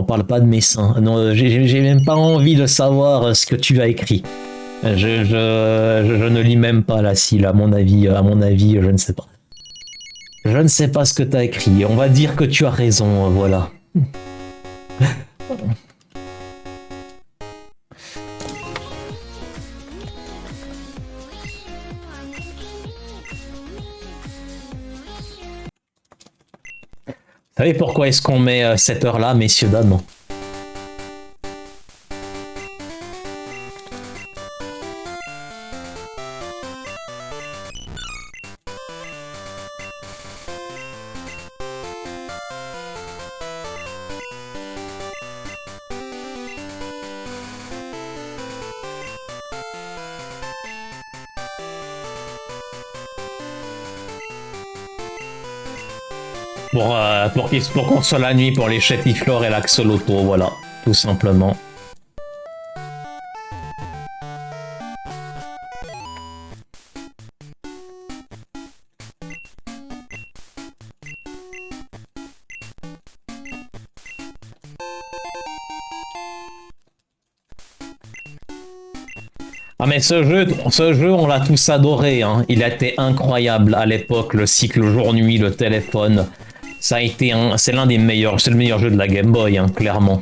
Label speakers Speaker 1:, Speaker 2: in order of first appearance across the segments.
Speaker 1: On parle pas de mes seins. Non, j'ai même pas envie de savoir ce que tu as écrit. Je ne lis même pas la Syl, à mon avis, je ne sais pas. Je ne sais pas ce que tu as écrit. On va dire que tu as raison, voilà. Vous savez pourquoi est-ce qu'on met cette heure-là, messieurs, dames? Pour qu'on soit la nuit pour les chétiflores et l'axolotl, voilà, tout simplement. Ah mais ce jeu, on l'a tous adoré, hein. Il a été incroyable à l'époque, le cycle jour-nuit, le téléphone. Ça a été c'est l'un des meilleurs, c'est le meilleur jeu de la Game Boy, hein, clairement.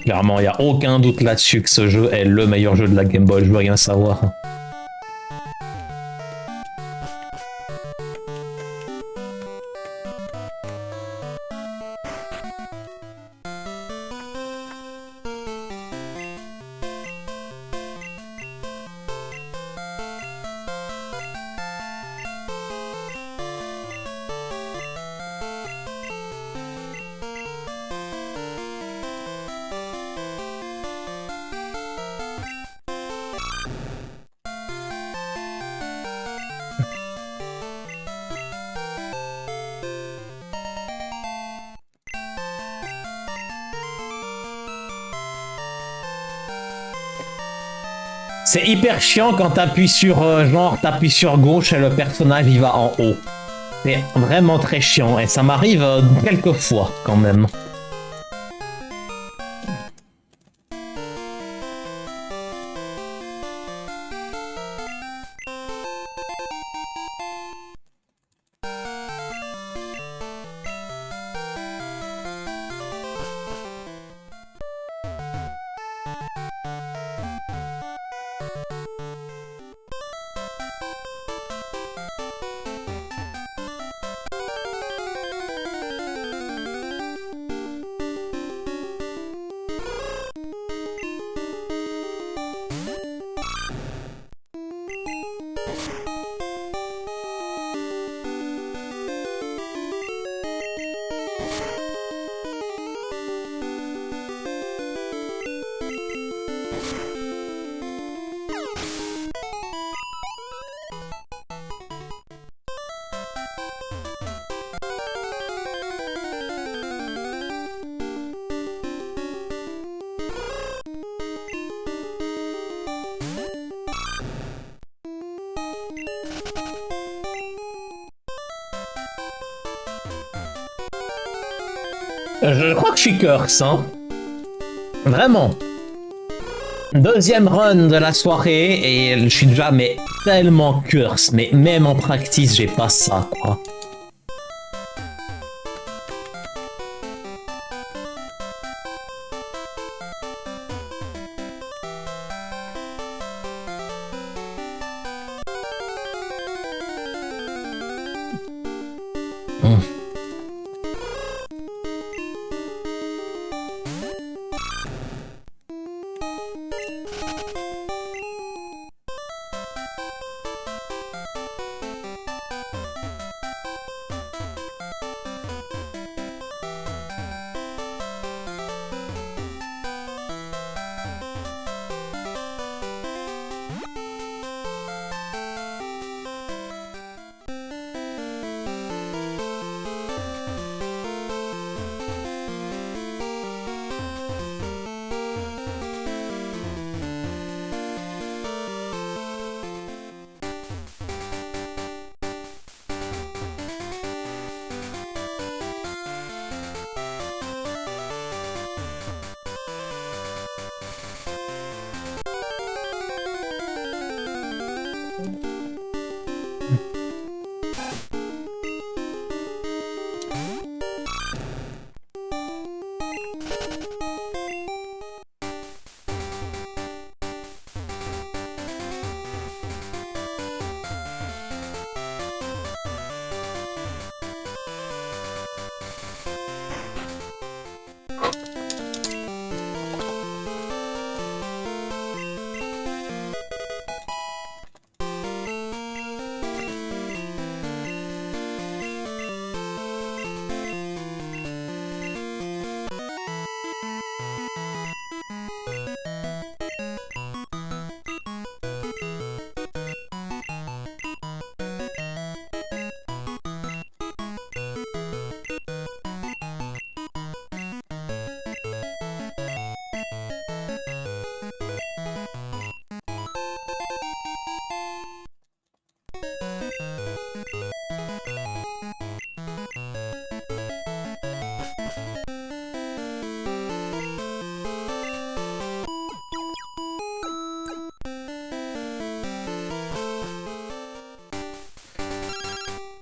Speaker 1: Clairement, il n'y a aucun doute là-dessus que ce jeu est le meilleur jeu de la Game Boy, je veux rien savoir. C'est hyper chiant quand t'appuies sur t'appuies sur gauche et le personnage il va en haut. C'est vraiment très chiant et ça m'arrive quelques fois quand même. Je crois que je suis curse, hein. Vraiment. Deuxième run de la soirée et je suis déjà mais tellement curse, mais même en practice j'ai pas ça quoi.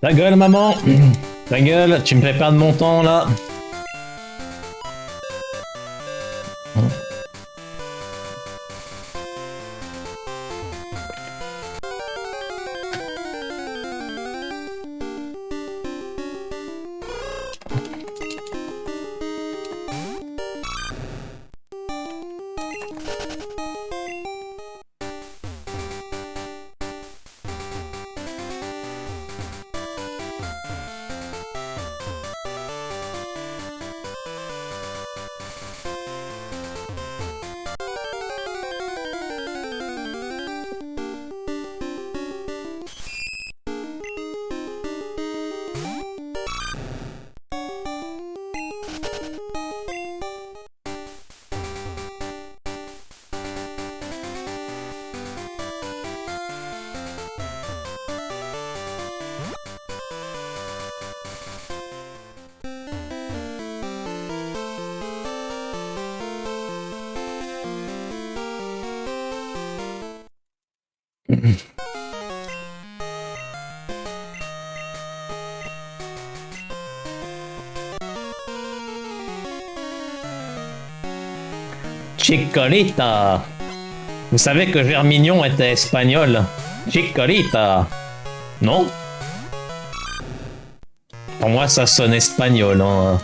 Speaker 1: Ta gueule, maman. Ta gueule, tu me fais perdre mon temps, là. Chicolita. Vous savez que Germignon était espagnol. Chicolita. Non? Pour moi, ça sonne espagnol. Hein.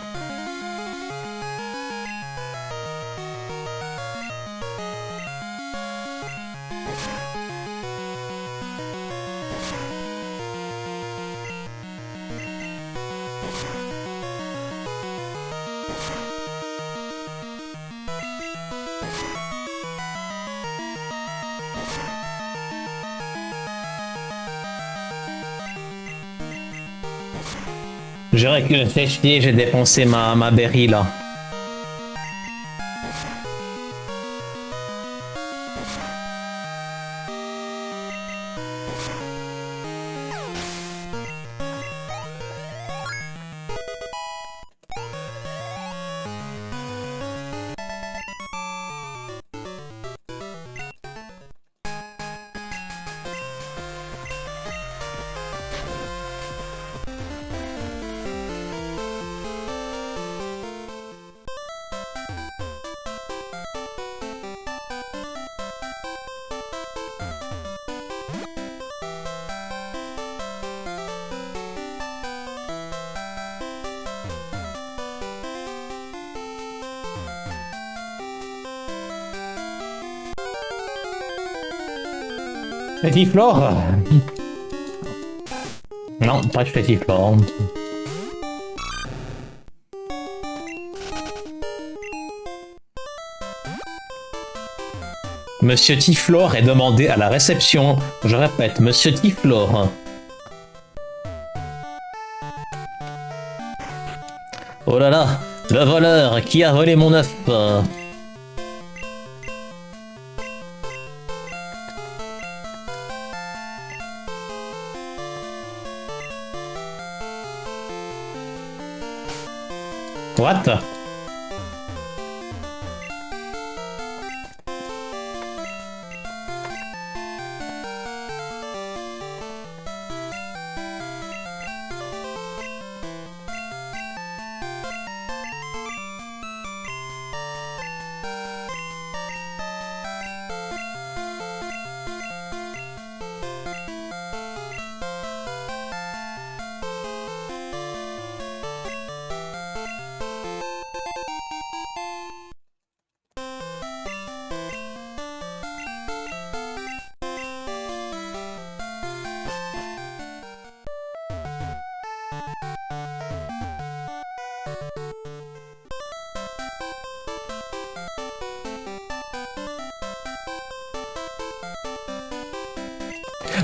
Speaker 1: Je réfléchis, j'ai dépensé ma berry là. Fétiflore? Non, pas de Fétiflore. Monsieur Tiflore est demandé à la réception. Je répète, Monsieur Tiflore. Oh là là, le voleur qui a volé mon œuf. What?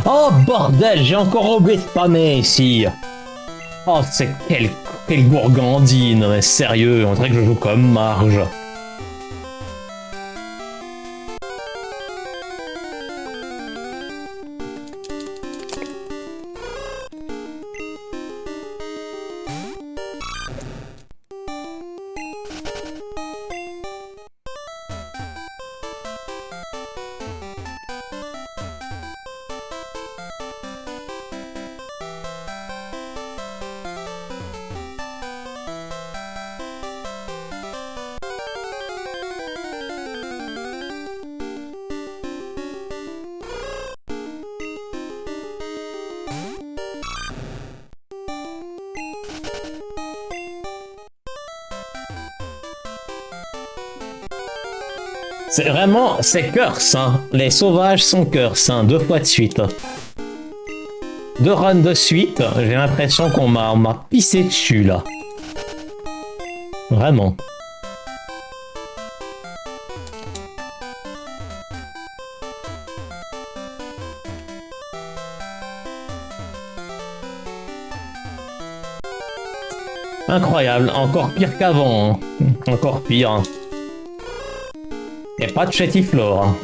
Speaker 1: Oh bordel, j'ai encore oublié de spammer ici. Oh, c'est quelle gourgandine, mais sérieux, on dirait que je joue comme Marge. C'est vraiment, c'est curse, hein. Les sauvages sont curse, hein, 2 fois de suite. 2 runs de suite, j'ai l'impression qu'on m'a pissé dessus, là. Vraiment. Incroyable, encore pire qu'avant, hein. Encore pire, hein. Et pas de chétiflore, hein.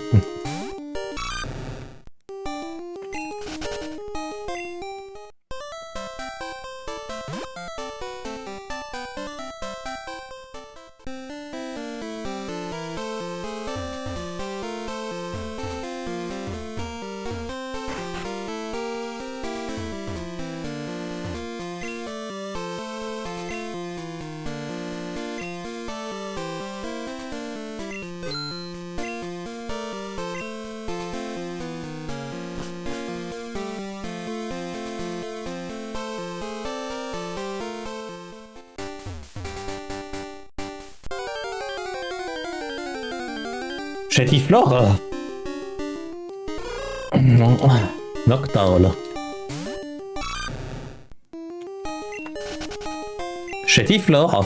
Speaker 1: Chétiflore. Non. Noctowl. Chétiflore.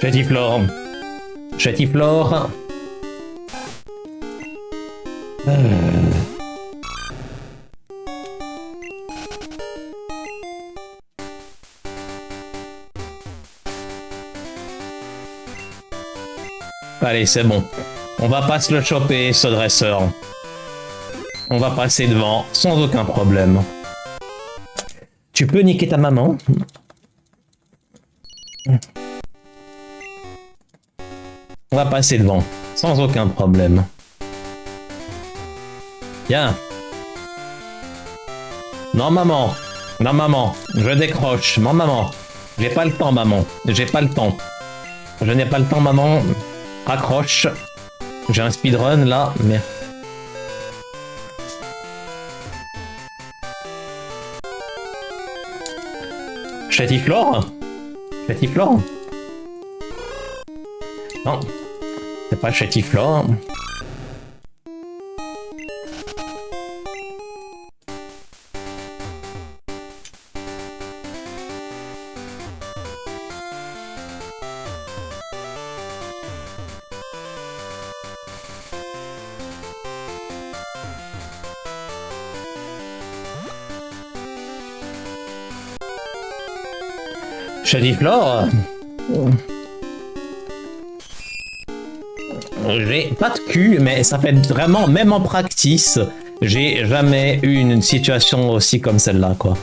Speaker 1: Chétiflore. Chétiflore. Allez, c'est bon. On va pas se le choper, ce dresseur. On va passer devant, sans aucun problème. Tu peux niquer ta maman? On va passer devant, sans aucun problème. Bien. Non, maman. Non, maman. Je décroche. Non, maman. J'ai pas le temps, maman. J'ai pas le temps. Je n'ai pas le temps, maman. Raccroche. J'ai un speedrun, là, mais... Chétiflore? Chétiflore? Non. C'est pas Chétiflore. Shadiflore, j'ai pas de cul, mais ça fait vraiment, même en practice, j'ai jamais eu une situation aussi comme celle-là, quoi.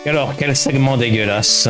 Speaker 1: Alors, quel segment dégueulasse.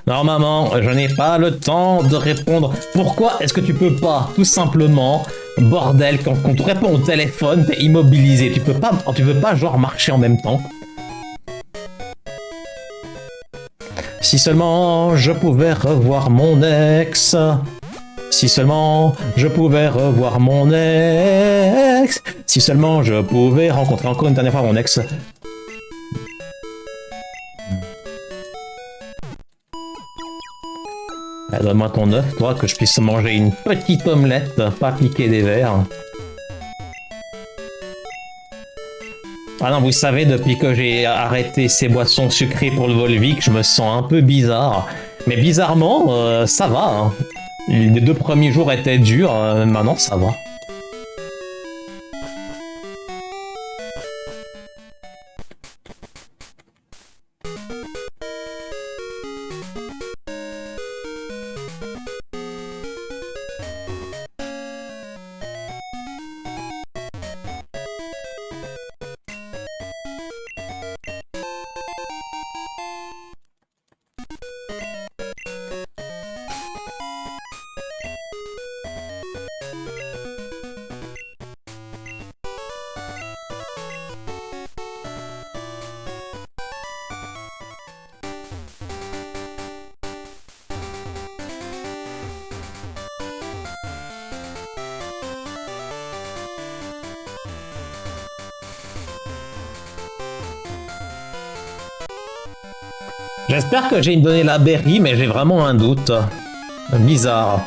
Speaker 1: Non, maman, je n'ai pas le temps de répondre. Pourquoi est-ce que tu peux pas, tout simplement, bordel, quand tu réponds au téléphone, t'es immobilisé. Tu peux pas genre marcher en même temps. Si seulement je pouvais revoir mon ex. Si seulement je pouvais revoir mon ex. Si seulement je pouvais rencontrer encore une dernière fois mon ex. Donne-moi ton œuf, toi, que je puisse manger une petite omelette, pas piquer des verres. Ah non, vous savez, depuis que j'ai arrêté ces boissons sucrées pour le Volvic, je me sens un peu bizarre. Mais bizarrement, ça va. Hein. Les 2 premiers jours étaient durs, maintenant ça va. J'espère que j'ai donné la berry, mais j'ai vraiment un doute. Bizarre.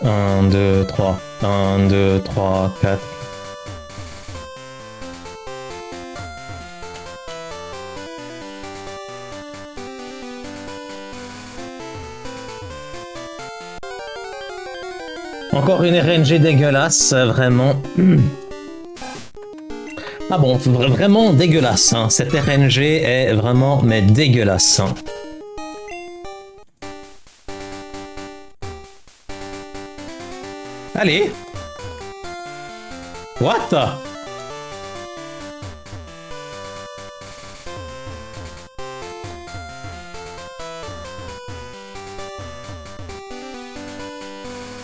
Speaker 1: Un, deux, trois. 1, 2, 3, 4. Encore une RNG dégueulasse, vraiment. Ah bon, vraiment dégueulasse. Hein. Cette RNG est vraiment mais dégueulasse. Hein. Allez. What?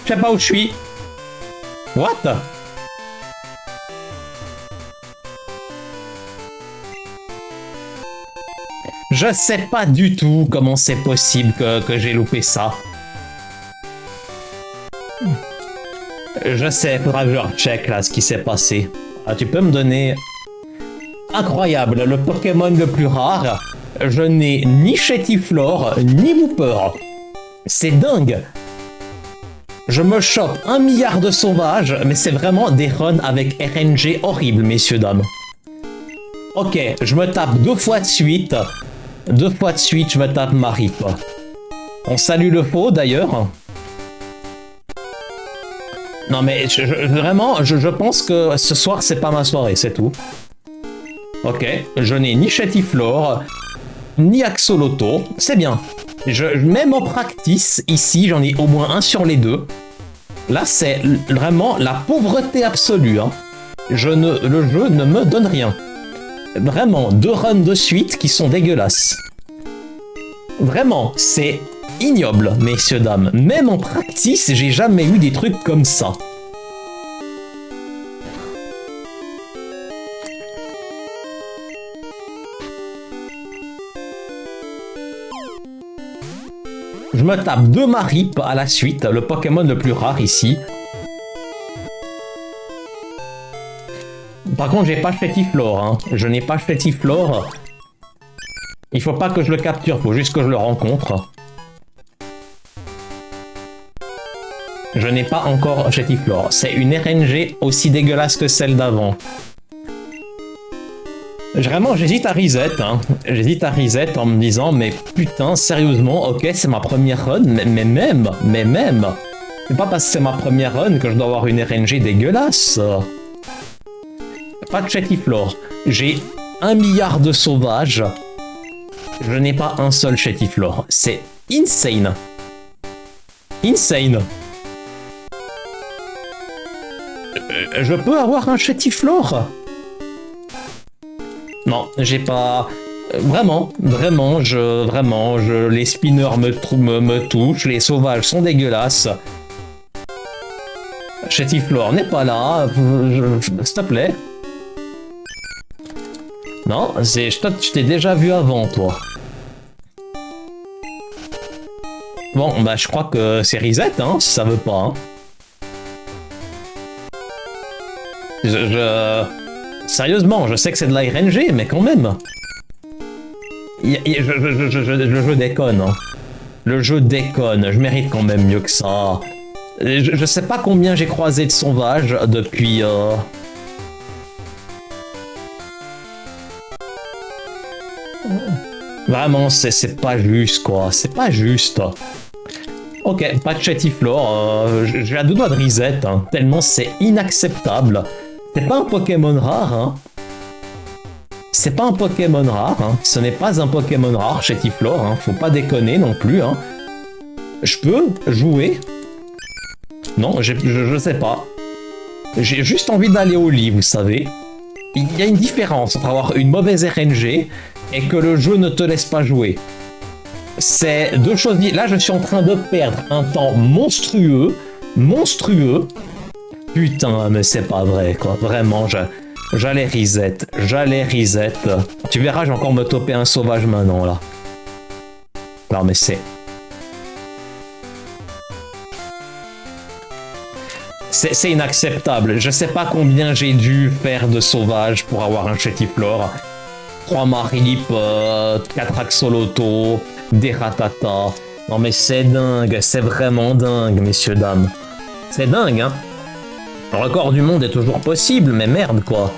Speaker 1: Je sais pas où je suis. What? Je sais pas du tout comment c'est possible que j'ai loupé ça. Je sais, faudra que je recheck là ce qui s'est passé. Ah, tu peux me donner... Incroyable, le Pokémon le plus rare. Je n'ai ni Chétiflore, ni Wooper. C'est dingue. Je me chope 1 milliard de sauvages, mais c'est vraiment des runs avec RNG horribles, messieurs, dames. Ok, je me tape 2 fois de suite. 2 fois de suite, je me tape Marie, quoi. On salue le faux, d'ailleurs. Non, mais vraiment, je pense que ce soir, c'est pas ma soirée, c'est tout. Ok, je n'ai ni Chétiflore, ni Axolotl, c'est bien. Même en practice, ici, j'en ai au moins un sur les deux. Là, c'est vraiment la pauvreté absolue. Hein. Le jeu ne me donne rien. Vraiment, 2 runs de suite qui sont dégueulasses. Vraiment, c'est ignoble, messieurs, dames. Même en practice, j'ai jamais eu des trucs comme ça. Je me tape 2 Marip à la suite, le Pokémon le plus rare ici. Par contre, j'ai pas Chetiflore, hein. Je n'ai pas Chetiflore. Il faut pas que je le capture, faut juste que je le rencontre. Je n'ai pas encore Chetiflore. C'est une RNG aussi dégueulasse que celle d'avant. Vraiment, j'hésite à reset, hein. J'hésite à reset en me disant, mais putain, sérieusement, ok, c'est ma première run, mais même. C'est pas parce que c'est ma première run que je dois avoir une RNG dégueulasse. Pas de Chetiflore. J'ai 1 milliard de sauvages. Je n'ai pas un seul Chetiflore. C'est insane. Insane. Je peux avoir un Chetiflore? Non, j'ai pas... Vraiment, les spinners me touchent, les sauvages sont dégueulasses. Chetiflore n'est pas là, s'il te plaît. Non, je t'ai déjà vu avant, toi. Bon, bah je crois que c'est reset, hein, si ça veut pas. Hein. Sérieusement, je sais que c'est de la RNG, mais quand même. Le jeu déconne. Hein. Le jeu déconne, je mérite quand même mieux que ça. Je sais pas combien j'ai croisé de sauvages depuis... Vraiment, c'est pas juste, quoi. C'est pas juste. Ok, pas de Chetiflore. J'ai à 2 doigts de reset, hein, tellement c'est inacceptable. C'est pas un Pokémon rare, hein. C'est pas un Pokémon rare, hein. Ce n'est pas un Pokémon rare, Chetiflore, hein. Faut pas déconner non plus, hein. Je peux jouer? Non, je sais pas. J'ai juste envie d'aller au lit, vous savez. Il y a une différence entre avoir une mauvaise RNG et que le jeu ne te laisse pas jouer. C'est 2 choses... Là, je suis en train de perdre un temps monstrueux. Monstrueux. Putain, mais c'est pas vrai, quoi. Vraiment, j'allais reset. Tu verras, j'ai encore me toper un sauvage maintenant, là. Non, mais c'est... C'est inacceptable. Je sais pas combien j'ai dû faire de sauvages pour avoir un Chetiflore. 3 Marip, 4 Axoloto, des Ratata. Non mais c'est dingue, c'est vraiment dingue, messieurs, dames. C'est dingue, hein. Le record du monde est toujours possible, mais merde, quoi.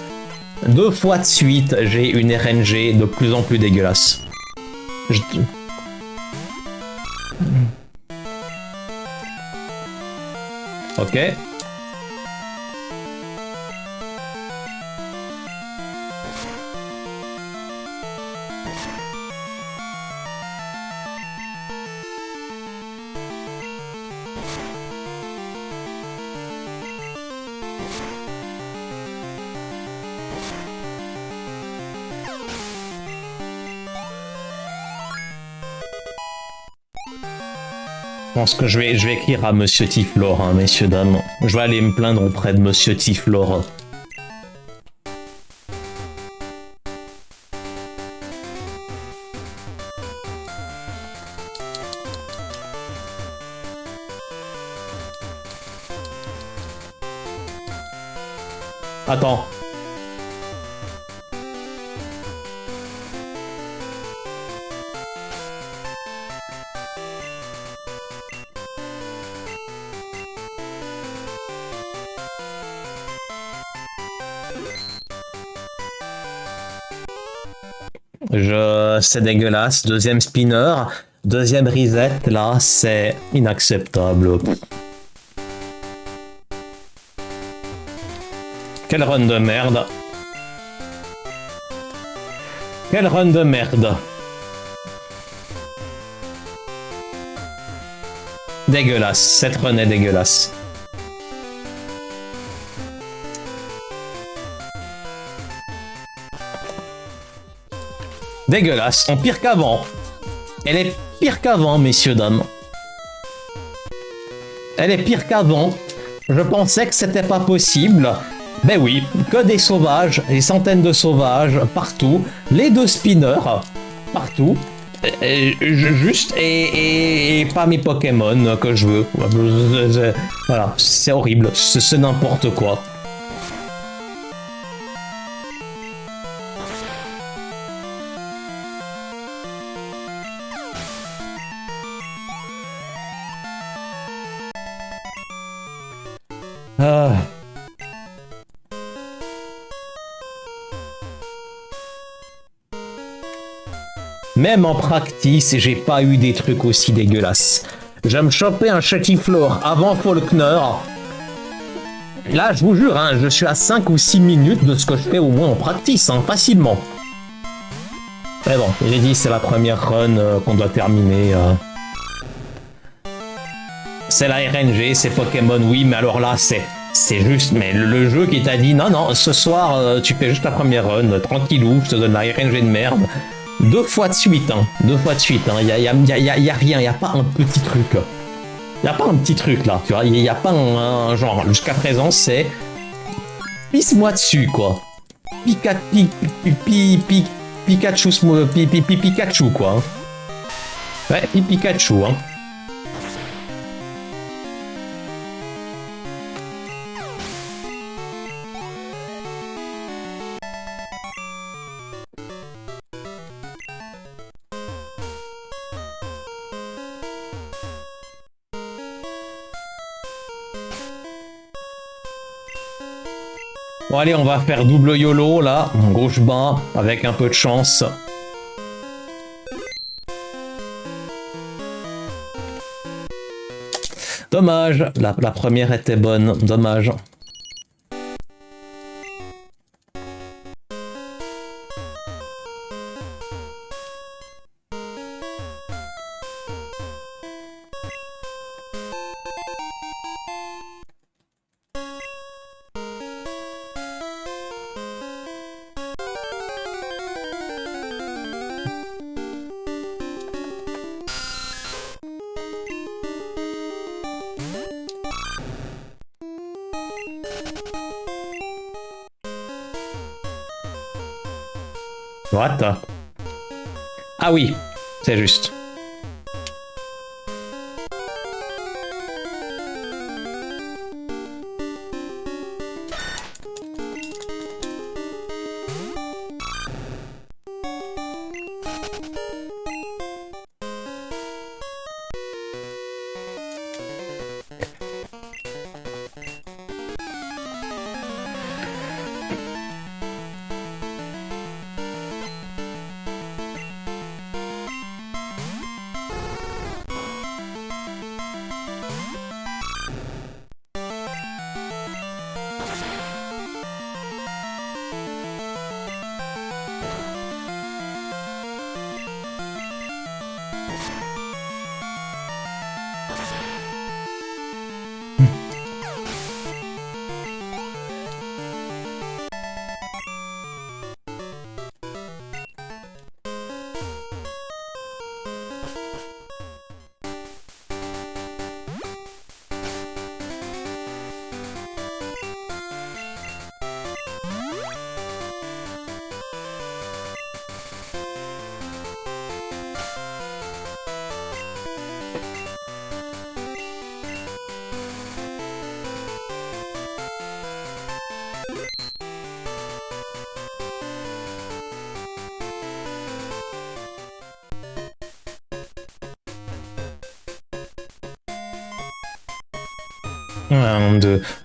Speaker 1: 2 fois de suite, j'ai une RNG de plus en plus dégueulasse. Ok. Je pense que je vais écrire à Monsieur Tiflore, hein, messieurs, dames. Je vais aller me plaindre auprès de Monsieur Tiflore. Attends. C'est dégueulasse. 2e spinner. 2e reset, là, c'est inacceptable. Quel run de merde. Quel run de merde. Dégueulasse, cette run est dégueulasse. Dégueulasse, en pire qu'avant. Elle est pire qu'avant, messieurs, dames. Elle est pire qu'avant. Je pensais que c'était pas possible. Ben oui, que des sauvages, des centaines de sauvages partout, les deux spinners partout. Juste et pas mes Pokémon que je veux. Voilà, c'est horrible, c'est n'importe quoi. Ah. Même en practice, j'ai pas eu des trucs aussi dégueulasses. Je me chopais un Chatiflore avant Faulkner. Là, je vous jure, hein, je suis à 5 ou 6 minutes de ce que je fais au moins en practice, hein, facilement. Mais bon, j'ai dit, c'est la première run qu'on doit terminer. C'est la RNG, c'est Pokémon, oui, mais alors là, c'est juste, mais le jeu qui t'a dit, non, non, ce soir, tu fais juste la première run, tranquillou, je te donne la RNG de merde. 2 fois de suite, hein, 2 fois de suite, hein, y a rien, y a pas un petit truc. Y a pas un petit truc, là, tu vois, y a pas un genre, jusqu'à présent, c'est... Pisse-moi dessus, quoi. Pikachu, quoi. Ouais, Pikachu, hein. Bon allez, on va faire double YOLO là, gauche bas, avec un peu de chance. Dommage, la première était bonne, dommage. What? Ah oui, c'est juste.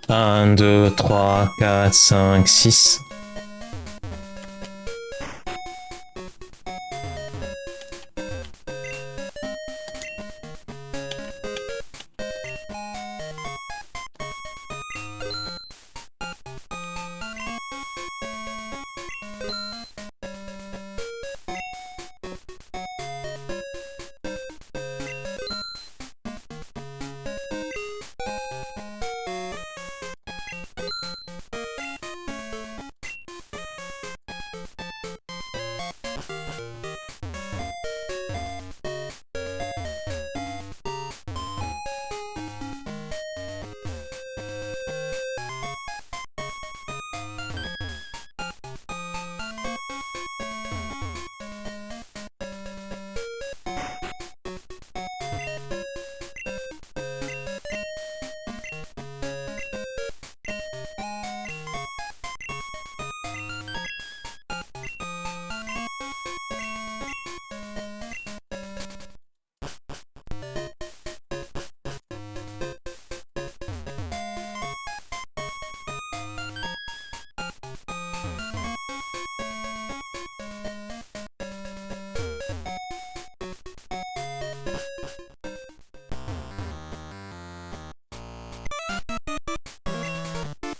Speaker 1: Un, deux, 3, 4, 5, 6.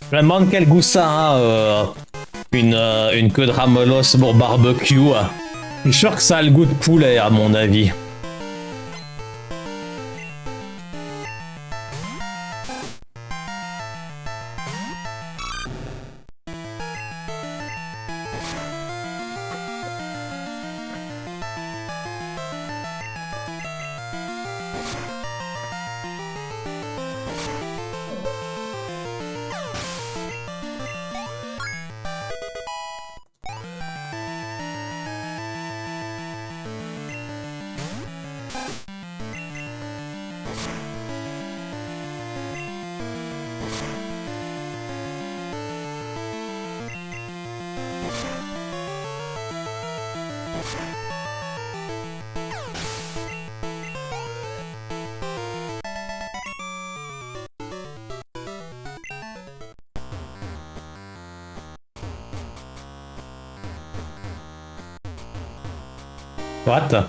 Speaker 1: Je me demande quel goût ça a, une queue de ramelos pour barbecue. Je suis sûr que ça a le goût de poulet, à mon avis. What?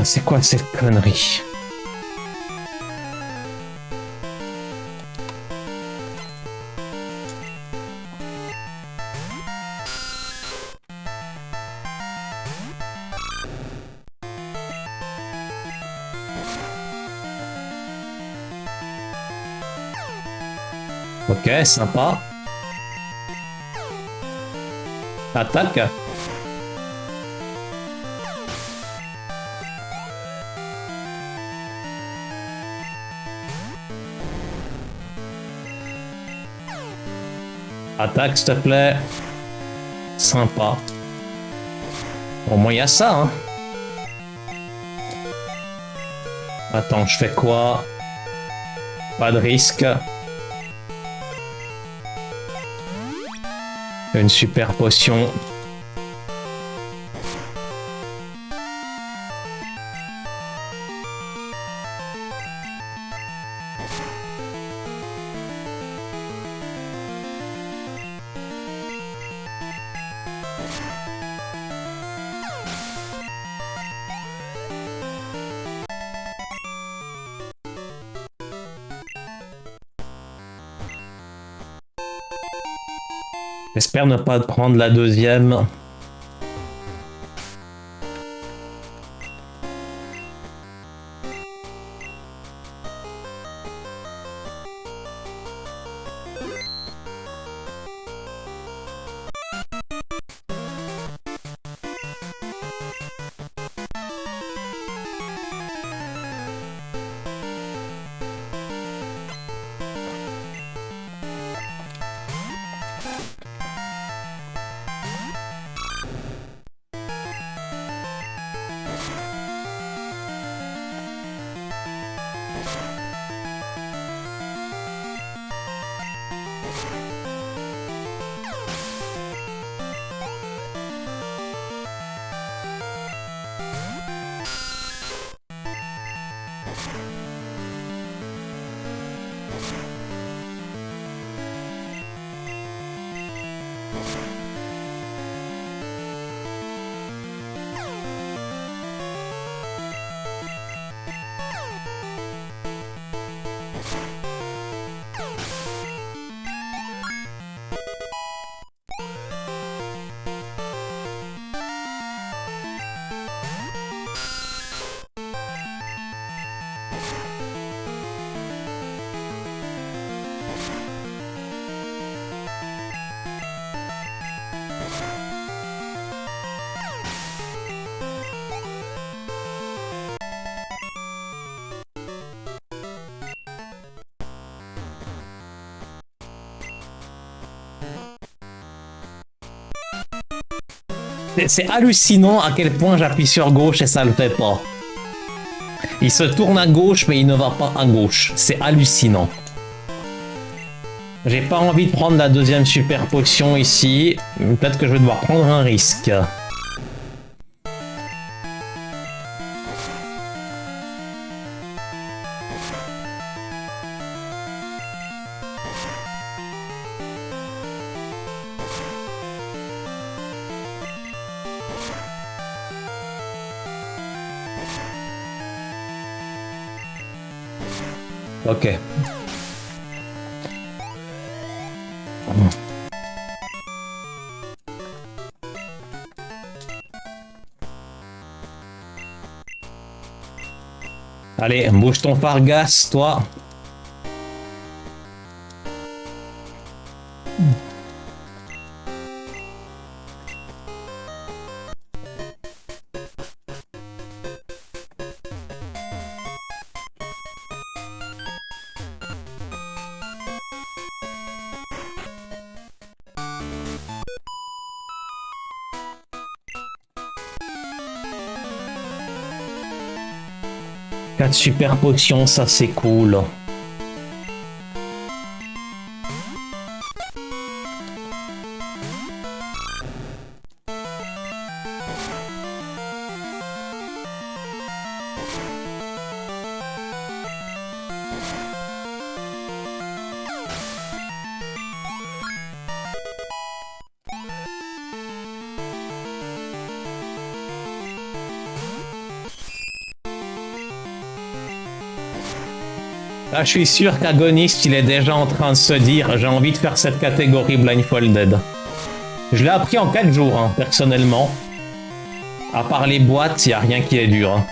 Speaker 1: C'est quoi cette connerie? Ok, sympa. Attaque. Attaque, s'il te plaît. Sympa. Au moins, il y a ça, hein. Attends, je fais quoi? Pas de risque. Une super potion. J'espère ne pas prendre la deuxième. C'est hallucinant à quel point j'appuie sur gauche et ça le fait pas. Il se tourne à gauche mais il ne va pas à gauche. C'est hallucinant. J'ai pas envie de prendre la deuxième super potion ici. Peut-être que je vais devoir prendre un risque. Ok. Allez, bouge ton Fargas, toi. Quatre super potions, ça c'est cool. Là, je suis sûr qu'Agoniste, il est déjà en train de se dire j'ai envie de faire cette catégorie blindfolded. Je l'ai appris en 4 jours, hein, personnellement. À part les boîtes, il n'y a rien qui est dur. Hein.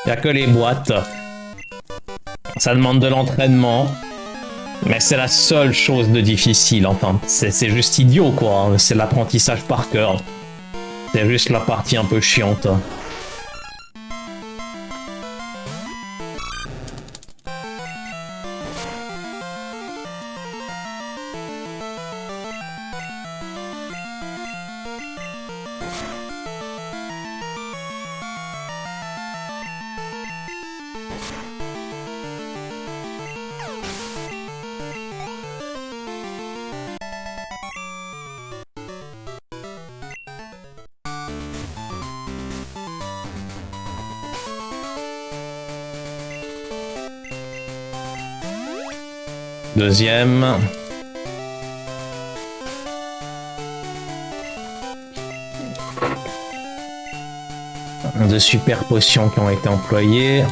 Speaker 1: Il n'y a que les boîtes. Ça demande de l'entraînement. Mais c'est la seule chose de difficile, enfin. C'est juste idiot, quoi. C'est l'apprentissage par cœur. C'est juste la partie un peu chiante. Deuxième. De super potions qui ont été employées.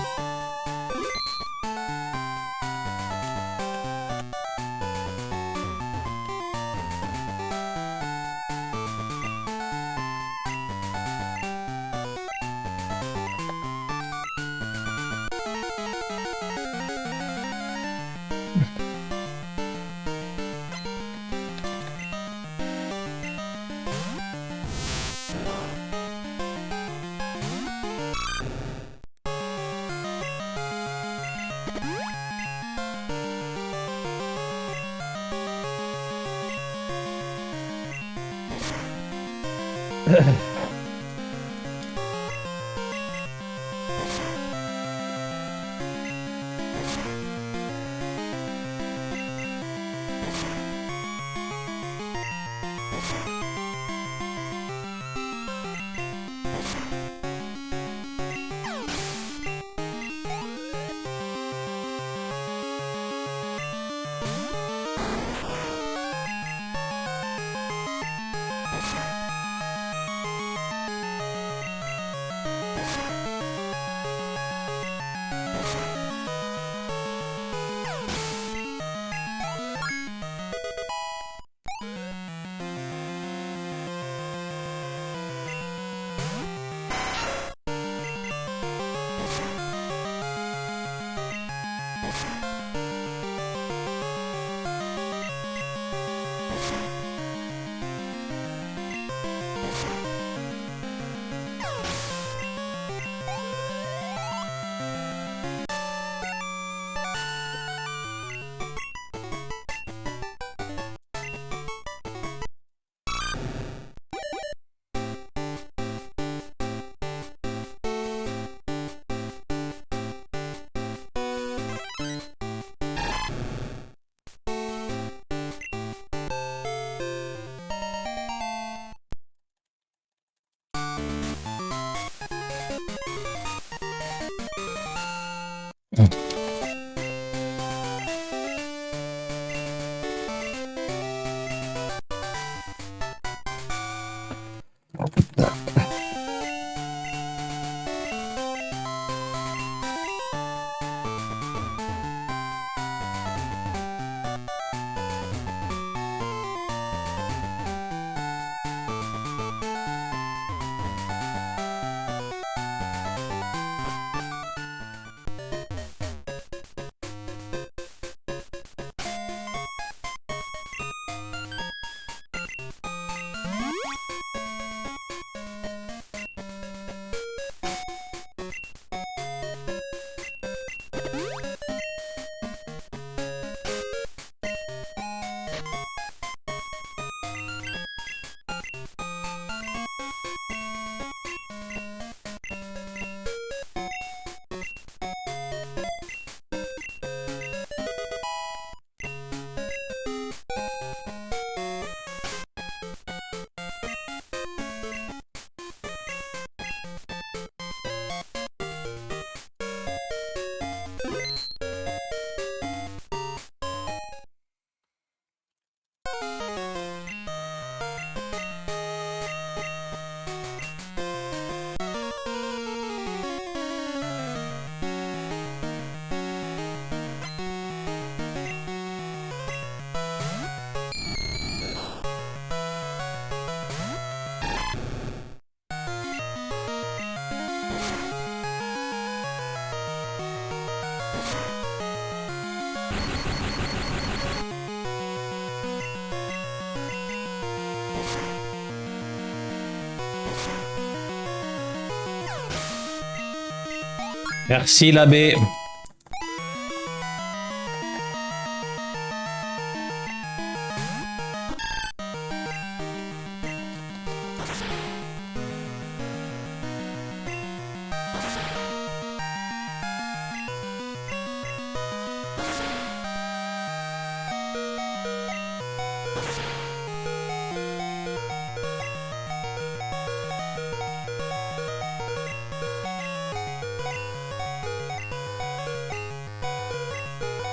Speaker 1: Merci l'abbé.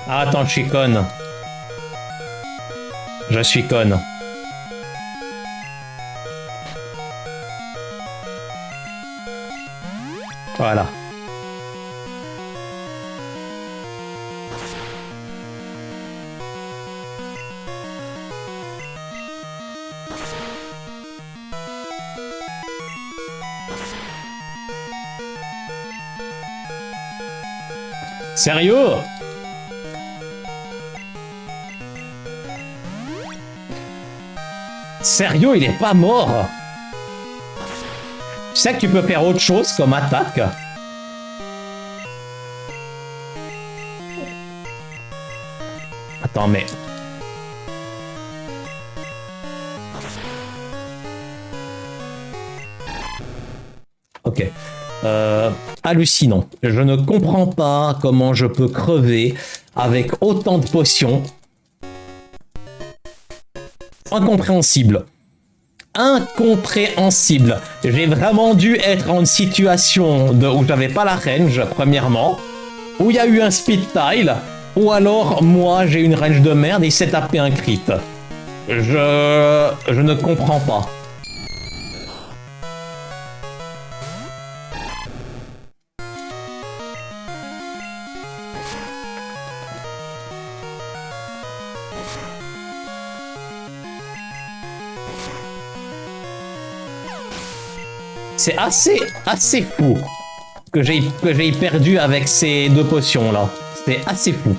Speaker 1: Ah, attends, je suis conne. Je suis conne. Voilà. Sérieux? Sérieux, il est pas mort. Tu sais que tu peux faire autre chose comme attaque. Attends, mais... Ok. Hallucinant. Je ne comprends pas comment je peux crever avec autant de potions. Incompréhensible. Incompréhensible. J'ai vraiment dû être en une situation où j'avais pas la range, premièrement, où il y a eu un speed tile, ou alors moi j'ai une range de merde et il s'est tapé un crit. Je ne comprends pas. C'est assez fou que j'ai perdu avec ces deux potions là. C'est assez fou.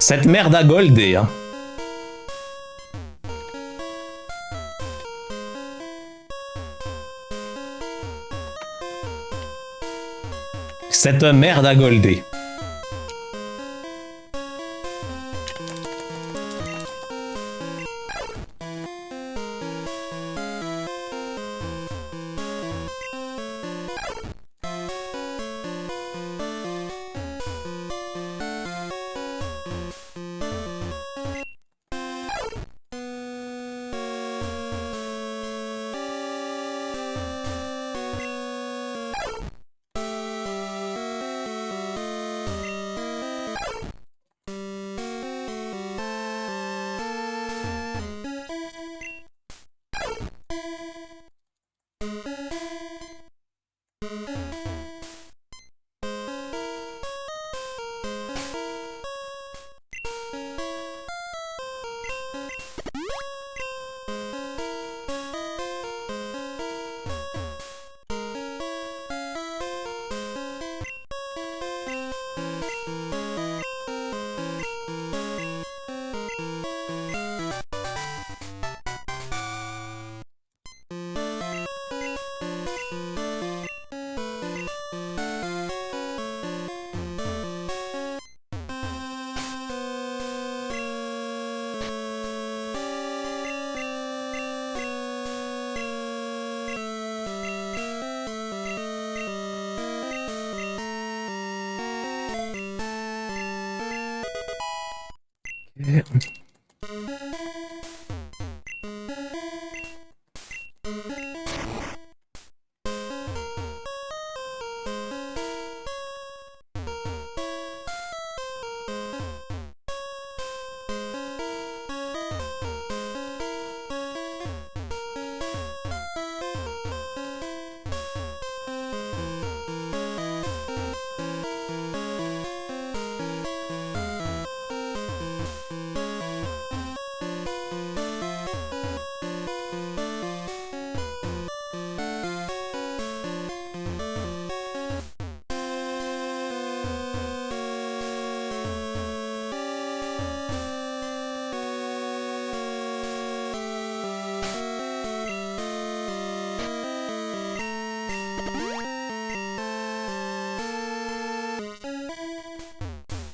Speaker 1: Cette merde a goldé, hein. Cette merde a goldé.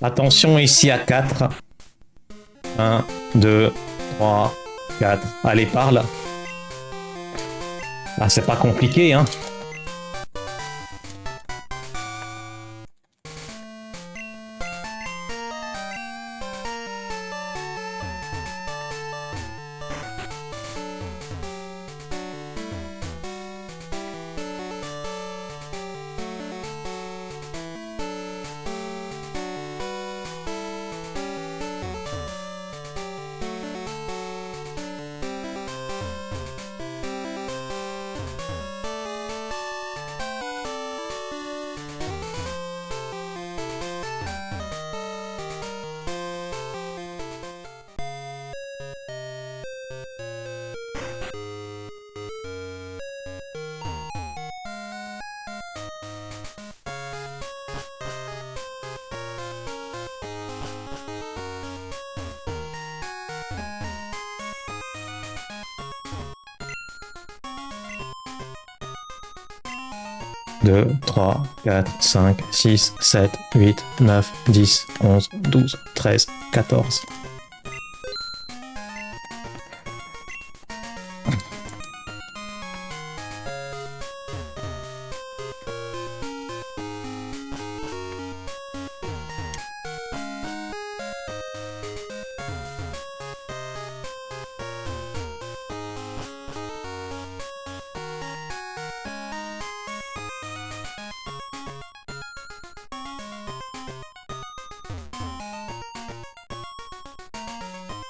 Speaker 1: Attention ici à 4. 1, 2, 3, 4. Allez, parle. Ah, c'est pas compliqué, hein. Deux, 3, 4, 5, 6, 7, 8, 9, 10, 11, 12, 13, 14.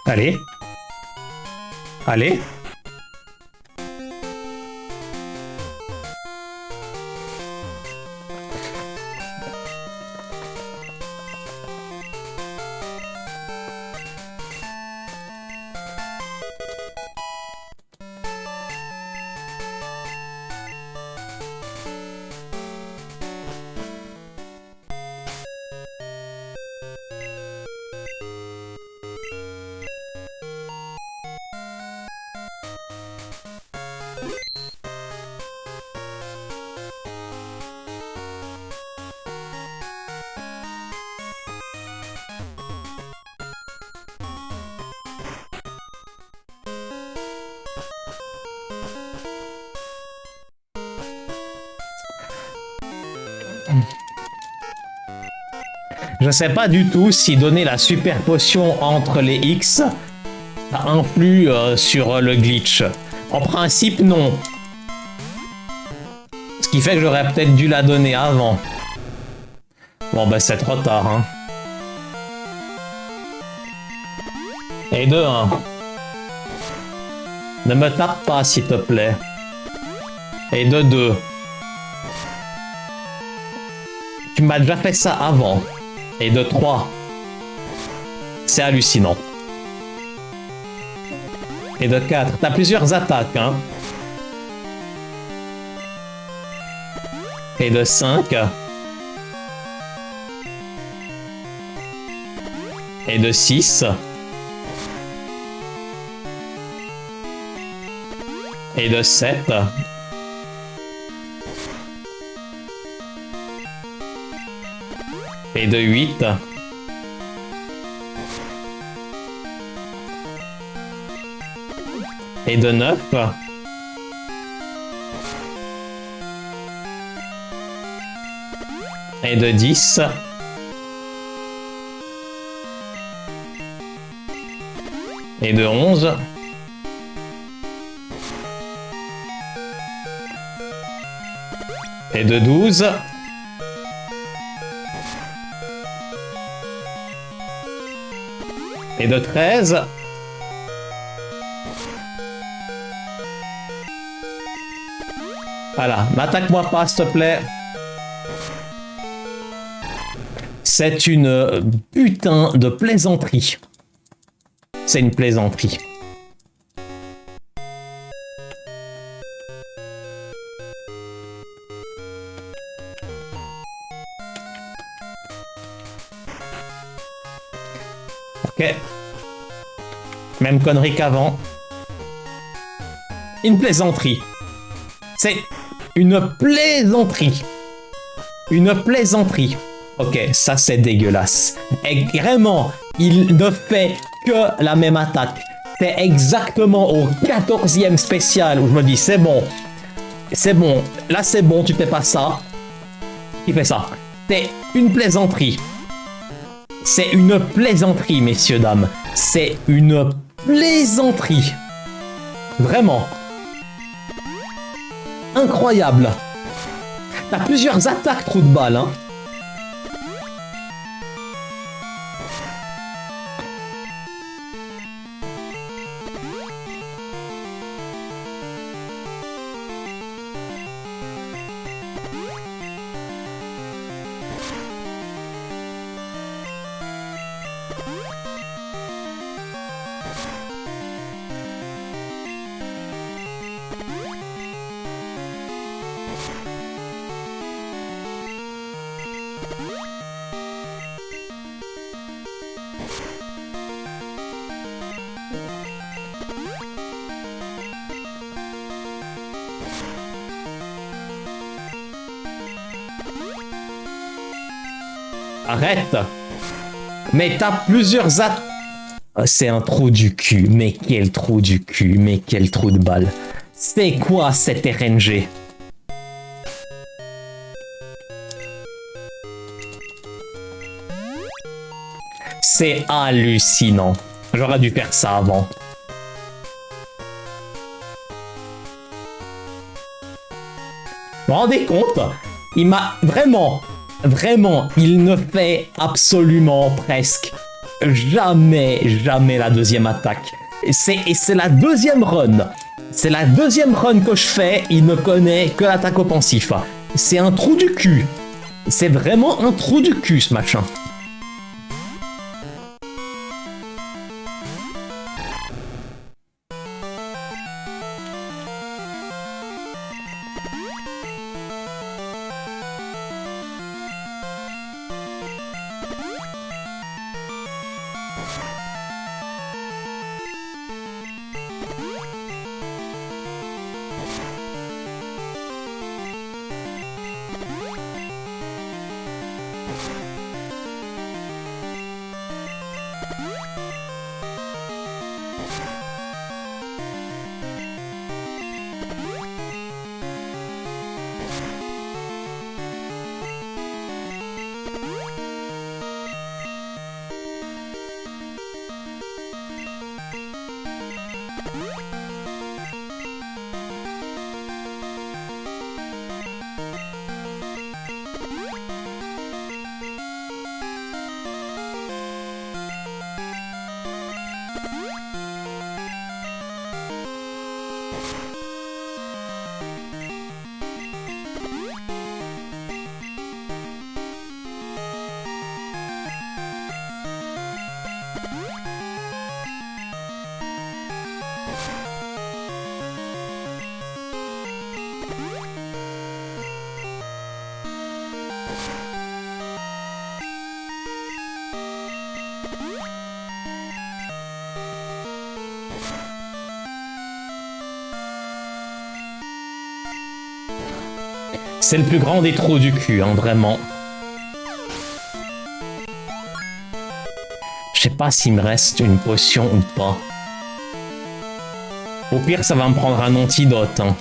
Speaker 1: Allez. Allez. Je sais pas du tout si donner la super potion entre les X ça influe sur le glitch. En principe, non. Ce qui fait que j'aurais peut-être dû la donner avant. Bon, bah c'est trop tard, hein. Et de 1. Ne me tape pas, s'il te plaît. Et de 2. Tu m'as déjà fait ça avant. Et de 3. C'est hallucinant. Et de 4. T'as plusieurs attaques, hein. Et de 5. Et de 6. Et de 7. Et de 8. Et de 9. Et de 10. Et de 11. Et de 12. Et de 13. Voilà, m'attaque-moi pas, s'il te plaît. C'est une putain de plaisanterie. C'est une plaisanterie. Ok. Même connerie qu'avant. Une plaisanterie. C'est une plaisanterie. Une plaisanterie. Ok, ça c'est dégueulasse. Et vraiment, il ne fait que la même attaque. C'est exactement au 14e spécial où je me dis c'est bon. C'est bon. Là c'est bon, tu fais pas ça. Il fait ça. C'est une plaisanterie. C'est une plaisanterie, messieurs, dames. C'est une plaisanterie. Vraiment. Incroyable. T'as plusieurs attaques, trou de balle, hein. Arrête. Mais t'as plusieurs attaques. C'est un trou du cul. Mais quel trou du cul. Mais quel trou de balle. C'est quoi cette RNG? C'est hallucinant. J'aurais dû faire ça avant. Vous vous rendez compte? Il m'a vraiment... Vraiment, il ne fait absolument presque jamais la deuxième attaque. Et c'est la deuxième run. C'est la deuxième run que je fais, il ne connaît que l'attaque offensive. C'est un trou du cul. C'est vraiment un trou du cul, ce machin. C'est le plus grand des trous du cul, hein, vraiment. Je sais pas s'il me reste une potion ou pas. Au pire, ça va me prendre un antidote. Hein.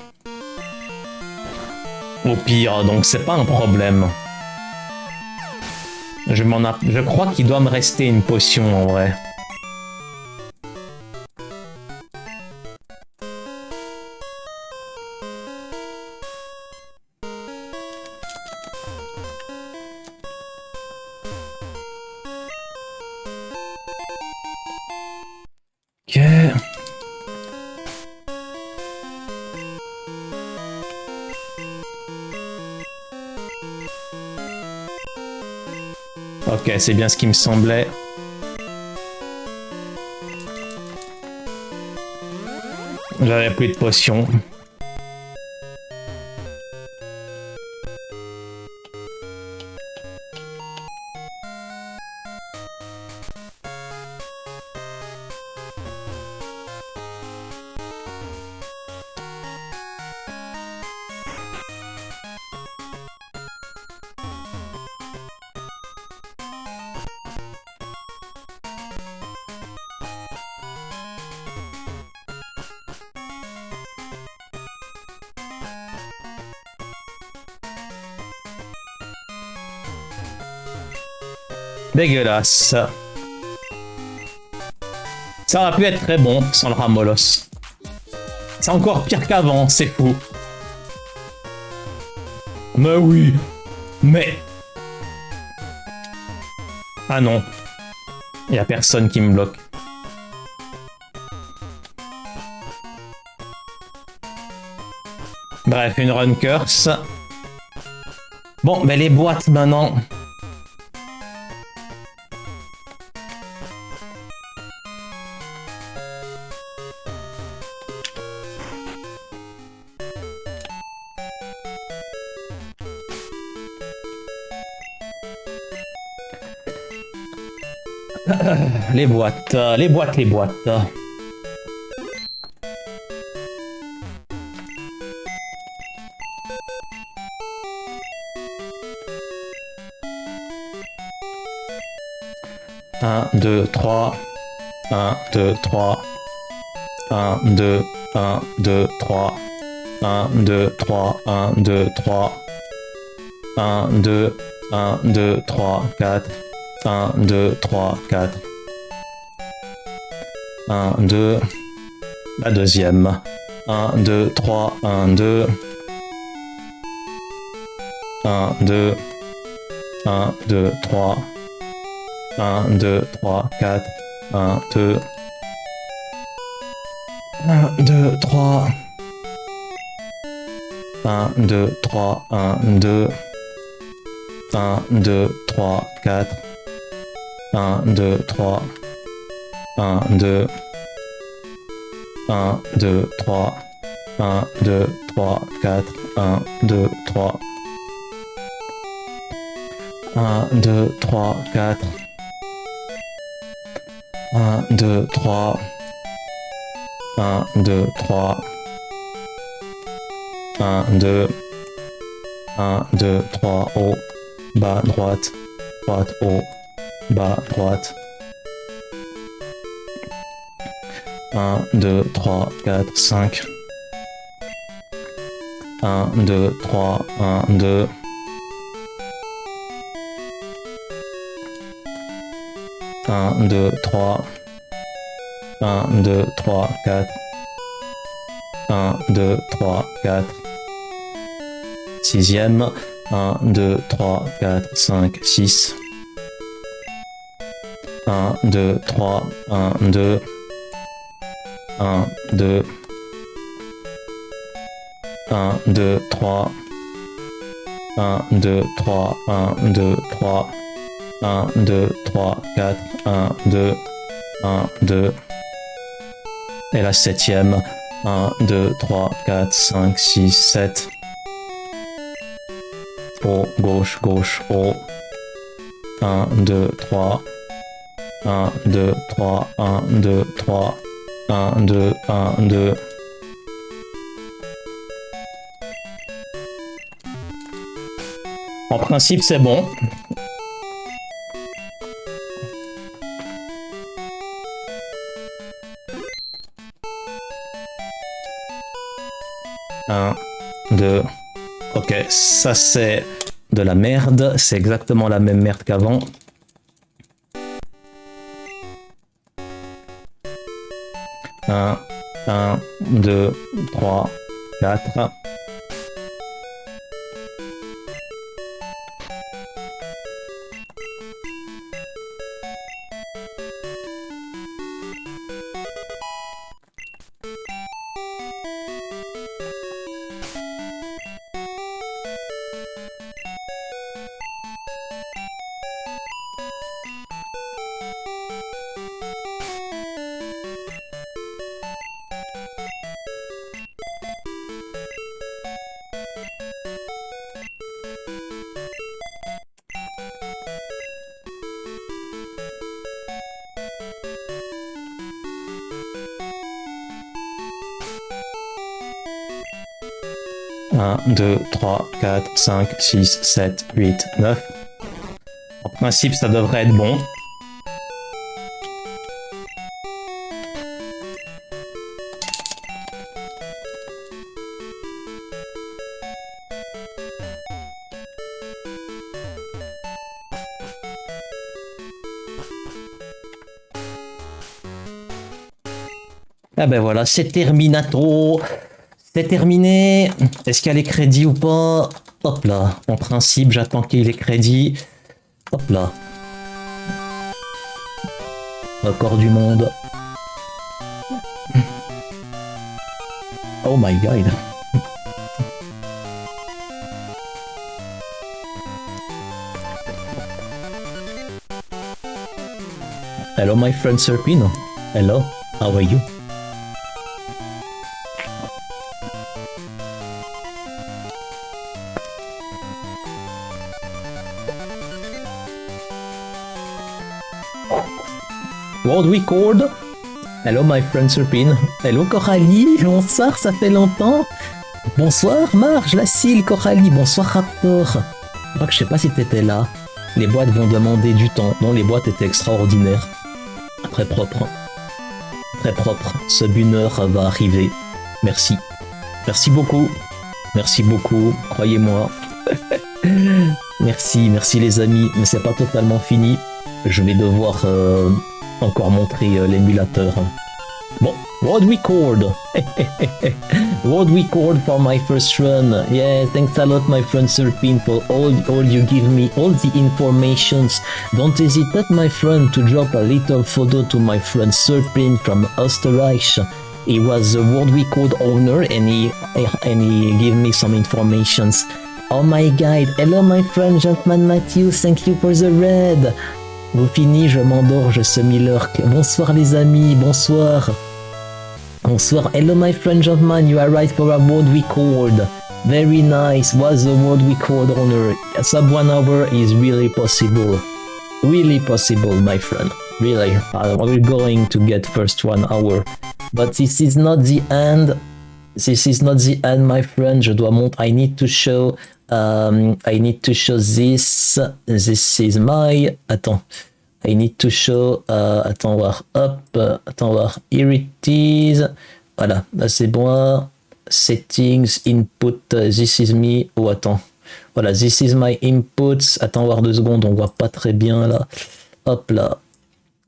Speaker 1: Au pire, donc c'est pas un problème. Je crois qu'il doit me rester une potion en vrai. Ok. Ok, c'est bien ce qui me semblait. J'avais plus de potions. Dégueulasse. Ça aurait pu être très bon sans le Ramolos. C'est encore pire qu'avant, c'est fou. Mais oui. Mais... Ah non. Il n'y a personne qui me bloque. Bref, une run curse. Bon, mais les boîtes maintenant... Les boîtes, les boîtes, les boîtes. Un, deux, trois. Un, deux, trois. Un, deux, un, deux, trois. Un, deux, trois, un, deux, trois. Un, deux, un, deux, trois, quatre. 1, 2, 3, 4. 1, 2. La deuxième. 1, 2, 3, 1, 2. 1, 2. 1, 2, 3. 1, 2, 3, 4. 1, 2. 1, 2, 3. 1, 2, 3, 1, 2. 1, 2, 3, 4. 1, 2, 3. 1, 2. 1, 2, 3. 1, 2, 3, 4. 1, 2, 3. 1, 2, 3, 4. 1, 2, 3. 1, 2, 3. 1, 2. 1, 2, 3, haut. Bas, droite. Droite, haut. Bas, droite. 1, 2, 3, 4, 5. 1, 2, 3, 1, 2. 1, 2, 3. 1, 2, 3, 4. 1, 2, 3, 4. Sixième. 1, 2, 3, 4, 5, 6. 1, 2, 3, 1, 2. 1, 2. 1, 2, 3. 1, 2, 3, 1, 2, 3. 1, 2, 3, 4, 1, 2. 1, 2. Et la septième. 1, 2, 3, 4, 5, 6, 7. Haut, gauche, gauche, haut. 1, 2, 3. 1, 2, 3, 1, 2, 3. 1, 2, 1, 2. En principe, c'est bon. Un, deux. Ok, ça c'est de la merde. C'est exactement la même merde qu'avant. Un, deux, trois, quatre. 1, 2, 3, 4, 5, 6, 7, 8, 9. En principe, ça devrait être bon. Ah ben voilà, c'est terminato. C'est terminé. Est-ce qu'il y a les crédits ou pas? Hop là. En principe, j'attends qu'il y ait les crédits. Hop là. Record du monde. Oh my god. Hello my friend Serpino. Hello, how are you? World record. Hello my friend Serpine. Hello Coralie. Bonsoir, ça fait longtemps. Bonsoir Marge, Lacille, Coralie. Bonsoir Raptor. Je crois que je sais pas si t'étais là. Les boîtes vont demander du temps. Non, les boîtes étaient extraordinaires. Très propre. Très propre. Sub 1 heure va arriver. Merci. Merci beaucoup. Merci beaucoup. Croyez-moi. Merci, merci les amis. Mais c'est pas totalement fini. Je vais devoir encore montrer l'émulateur. Bon, world record. World record for my first run. Yeah, thanks a lot my friend Serpine for all you give me, all the informations. Don't hesitate my friend to drop a little photo to my friend Serpine from Österreich. He was a world record owner and he gave me some informations. Oh my god, hello my friend Gentleman Matthew, thank you for the red. Vous finissez, je m'endors, je semi-lurk. Bonsoir les amis, bonsoir. Bonsoir, hello my friend Gentleman, you are right for a world record. Very nice, was a world record owner. Sub 1 hour is really possible. Really possible, my friend. Really, we're going to get first 1 hour. But this is not the end. This is not the end, my friend. Je dois montrer. I need to show this. This is my. Attends. I need to show. Attends voir. Hop. Attends voir. Here it is. Voilà. Là c'est bon. Settings. Input. This is me. Oh attends. Voilà. This is my inputs. Attends voir 2 secondes. On voit pas très bien là. Hop là.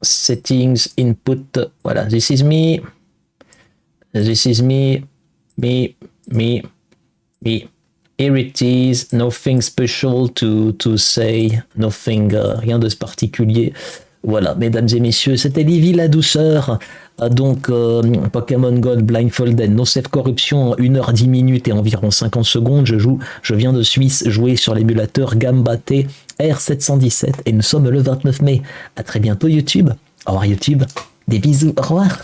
Speaker 1: Settings. Input. Voilà. This is me. This is me. Me. Here it is, nothing special to say, nothing, rien de particulier. Voilà, mesdames et messieurs, c'était Livy la douceur. Donc, Pokémon Gold Blindfolded, No Save Corruption en 1h10 minutes et environ 50 secondes. Je viens de Suisse jouer sur l'émulateur Gambate R717 et nous sommes le 29 mai. À très bientôt YouTube. Au revoir YouTube. Des bisous. Au revoir.